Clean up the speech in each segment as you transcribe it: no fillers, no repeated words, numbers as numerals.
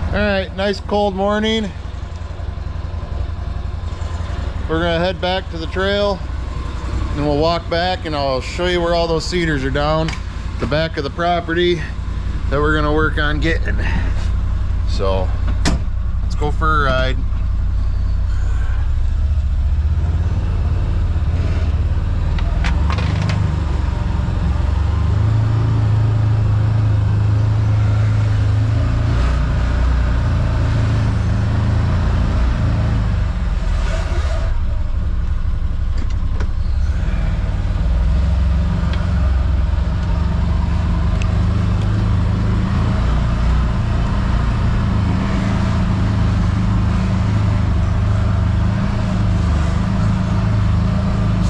All right, nice cold morning. We're gonna head back to the trail and we'll walk back and I'll show you where all those cedars are down the back of the property that we're gonna work on getting. So let's go for a ride.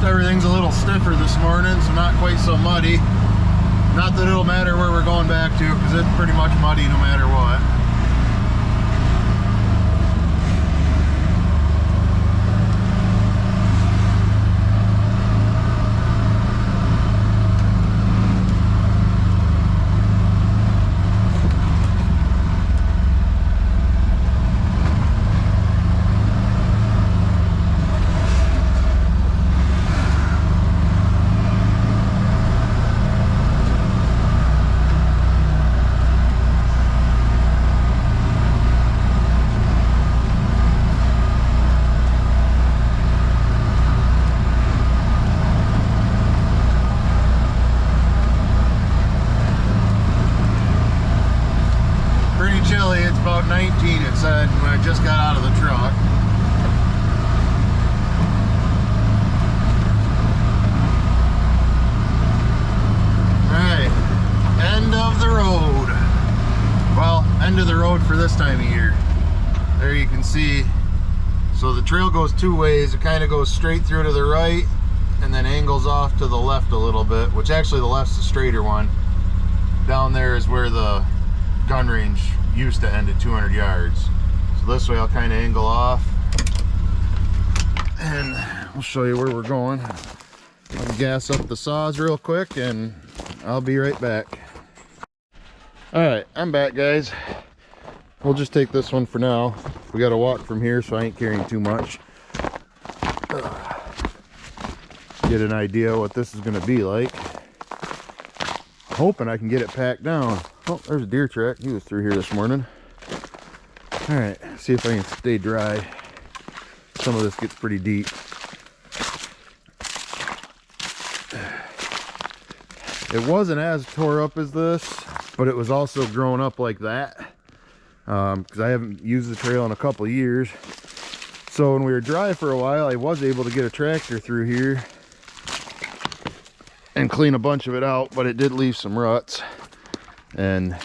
Everything's a little stiffer this morning, so not quite so muddy. Not that it'll matter where we're going back to, because it's pretty much muddy no matter what. Chilly. It's about 19, it said when I just got out of the truck. Alright, end of the road. Well, end of the road for this time of year. There you can see. So the trail goes two ways. It kind of goes straight through to the right and then angles off to the left a little bit, which actually the left's the straighter one. Down there is where the gun range used to end at 200 yards. So this way I'll kind of angle off and I'll show you where we're going. I'll gas up the saws real quick and I'll be right back. All right, I'm back, guys. We'll just take this one for now. We got to walk from here, so I ain't carrying too much. Get an idea what this is going to be like. Hoping I can get it packed down. Oh, there's a deer track. He was through here this morning. All right, see if I can stay dry. Some of this gets pretty deep. It wasn't as tore up as this, but it was also grown up like that. Because I haven't used the trail in a couple of years. So when we were dry for a while, I was able to get a tractor through here and clean a bunch of it out, but it did leave some ruts and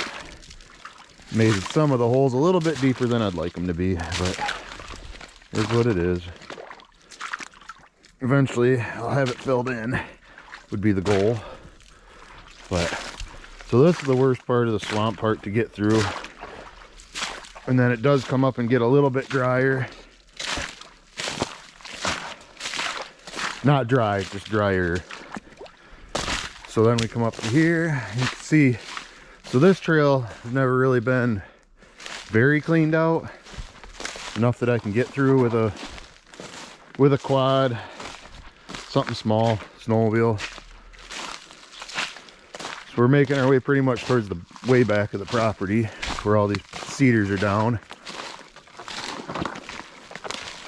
made some of the holes a little bit deeper than I'd like them to be, but here's what it is. Eventually I'll have it filled in, would be the goal. But so this is the worst part of the swamp part to get through, and then it does come up and get a little bit drier. Not dry, just drier. So then we come up to here, you can see, so this trail has never really been very cleaned out. Enough that I can get through with a quad, something small, snowmobile. So we're making our way pretty much towards the way back of the property where all these cedars are down.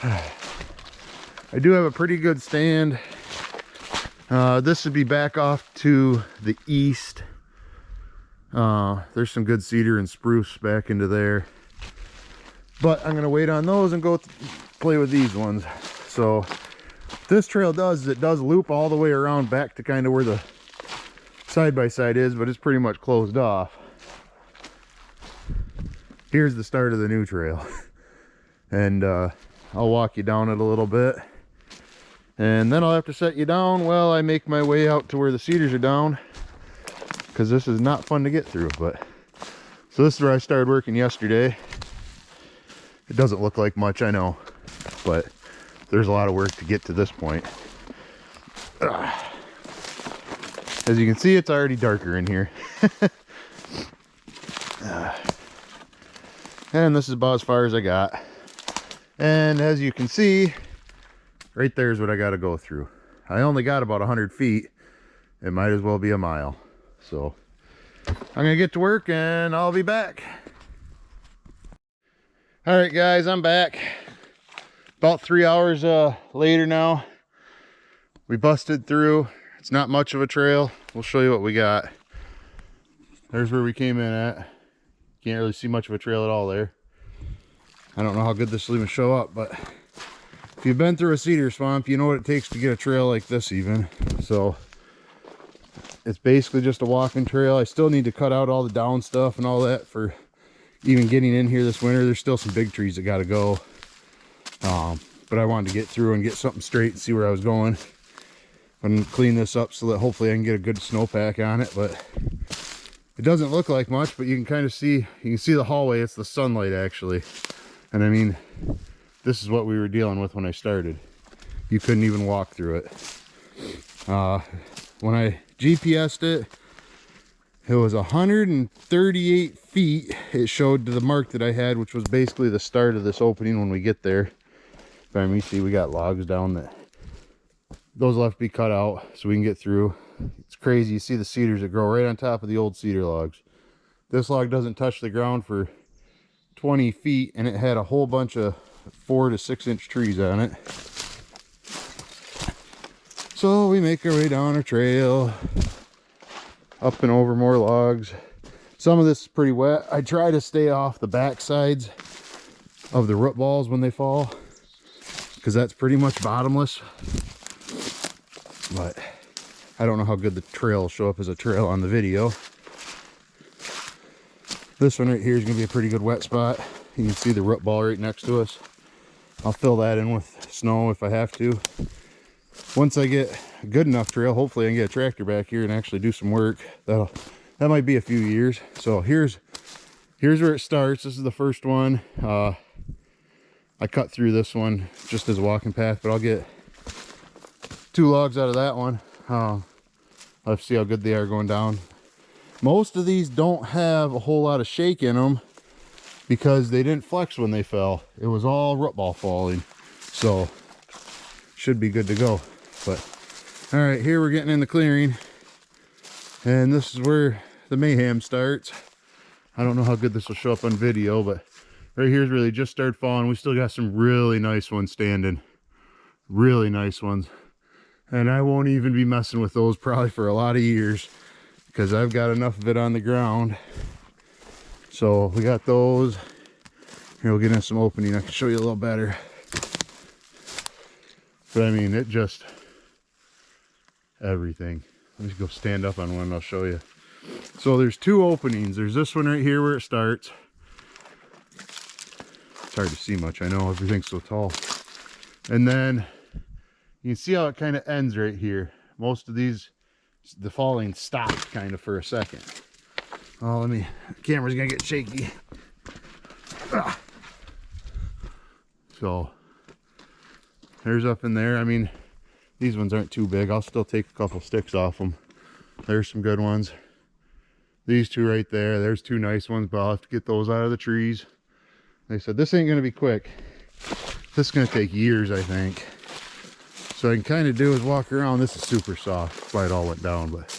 I do have a pretty good stand. This would be back off to the east. There's some good cedar and spruce back into there, but I'm gonna wait on those and go play with these ones. So this trail does loop all the way around back to kind of where the side-by-side is, but it's pretty much closed off. Here's the start of the new trail. And I'll walk you down it a little bit, and then I'll have to set you down while I make my way out to where the cedars are down, because this is not fun to get through. But so this is where I started working yesterday. It doesn't look like much, I know, but there's a lot of work to get to this point. As you can see, it's already darker in here. And this is about as far as I got. And as you can see, right there is what I got to go through. I only got about 100 feet. It might as well be a mile. So I'm gonna get to work and I'll be back. All right, guys, I'm back. About 3 hours later now. We busted through. It's not much of a trail. We'll show you what we got. There's where we came in at. Can't really see much of a trail at all there. I don't know how good this will even show up, but if you've been through a cedar swamp, you know what it takes to get a trail like this even. So it's basically just a walking trail. I still need to cut out all the down stuff and all that for even getting in here this winter. There's still some big trees that got to go. But I wanted to get through and get something straight and see where I was going and clean this up so that hopefully I can get a good snowpack on it. But it doesn't look like much, but you can kind of see, you can see the hallway. It's the sunlight actually. And I mean, this is what we were dealing with when I started. You couldn't even walk through it. When I GPS'd it, it was 138 feet. It showed to the mark that I had, which was basically the start of this opening when we get there. But I mean, see, we got logs down that those will have to be cut out so we can get through. It's crazy. You see the cedars that grow right on top of the old cedar logs. This log doesn't touch the ground for 20 feet, and it had a whole bunch of 4 to 6 inch trees on it. So we make our way down our trail, up and over more logs. Some of this is pretty wet. I try to stay off the back sides of the root balls when they fall, because that's pretty much bottomless. But I don't know how good the trail will show up as a trail on the video. This one right here is going to be a pretty good wet spot. You can see the root ball right next to us. I'll fill that in with snow if I have to. Once I get a good enough trail, hopefully I can get a tractor back here and actually do some work. That might be a few years. So here's where it starts. This is the first one. I cut through this one just as a walking path, but I'll get 2 logs out of that one. Let's see how good they are going down. Most of these don't have a whole lot of shake in them because they didn't flex when they fell. It was all root ball falling. So should be good to go. But all right, here we're getting in the clearing, and this is where the mayhem starts. I don't know how good this will show up on video, but right here's where they just started falling. We still got some really nice ones standing, really nice ones, and I won't even be messing with those probably for a lot of years because I've got enough of it on the ground. So we got those. Here, we'll get in some opening. I can show you a little better. But I mean, it just, everything. Let me go stand up on one and I'll show you. So there's 2 openings. There's this one right here where it starts. It's hard to see much, I know, everything's so tall. And then you can see how it kind of ends right here. Most of these, the falling stopped kind of for a second. Oh, the camera's gonna get shaky. So there's up in there. I mean, these ones aren't too big. I'll still take a couple sticks off them. There's some good ones. These 2 right there, there's 2 nice ones, but I'll have to get those out of the trees. They said this ain't gonna be quick. This is gonna take years, I think. So I can kind of do is walk around. This is super soft. That's why it all went down, but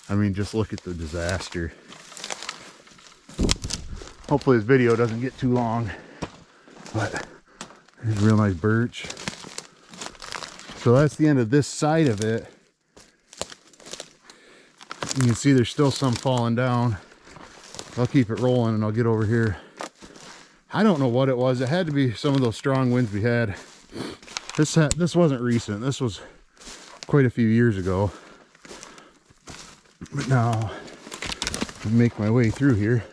I mean, just look at the disaster. Hopefully this video doesn't get too long, but there's real nice birch. So that's the end of this side of it. You can see there's still some falling down. I'll keep it rolling and I'll get over here. I don't know what it was. It had to be some of those strong winds we had. This wasn't recent. This was quite a few years ago. But now, I'll make my way through here.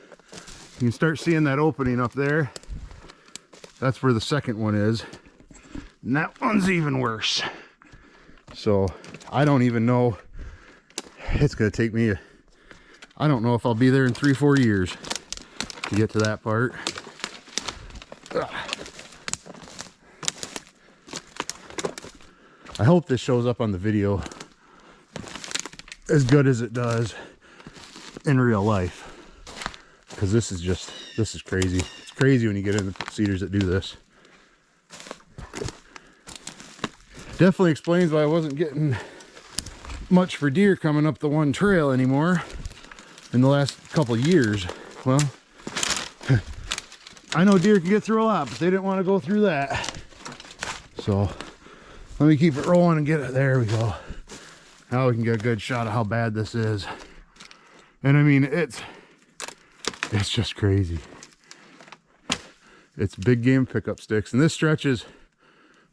You can start seeing that opening up there. That's where the second one is. And that one's even worse. So I don't even know. It's gonna take me, I don't know if I'll be there in 3-4 years to get to that part. I hope this shows up on the video as good as it does in real life, because this is just This is crazy. It's crazy when you get into cedars that do this. Definitely explains why I wasn't getting much for deer coming up the one trail anymore in the last couple of years. Well, I know deer can get through a lot, but they didn't want to go through that. So let me keep it rolling and get it. There we go. Now we can get a good shot of how bad this is. And I mean, it's just crazy. It's big game pickup sticks, and this stretches,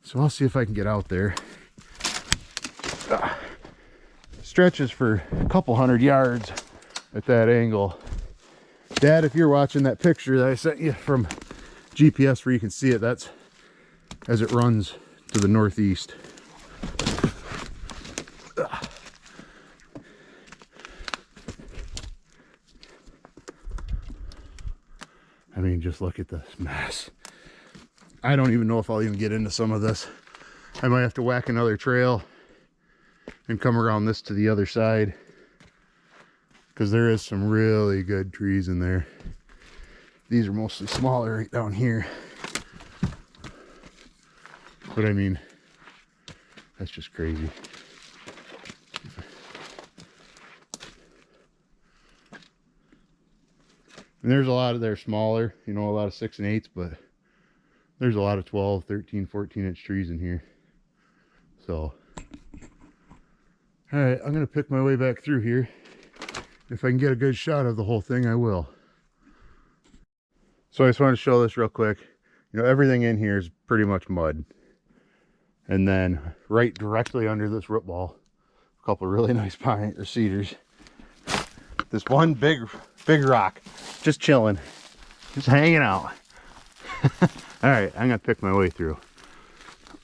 so I'll see if I can get out there. Stretches for a couple hundred yards at that angle. Dad, if you're watching that picture that I sent you from GPS where you can see it, that's as it runs to the northeast. I mean, just look at this mess. I don't even know if I'll even get into some of this. I might have to whack another trail and come around this to the other side, because there is some really good trees in there. These are mostly smaller right down here. But I mean, that's just crazy. And there's a lot of they're smaller, you know, a lot of 6 and 8s, but there's a lot of 12, 13, 14-inch trees in here. So, all right, I'm gonna pick my way back through here. If I can get a good shot of the whole thing, I will. So I just want to show this real quick. You know, everything in here is pretty much mud. And then right directly under this root ball, a couple of really nice pine or cedars. This one big rock, just chilling, just hanging out. All right, I'm gonna pick my way through.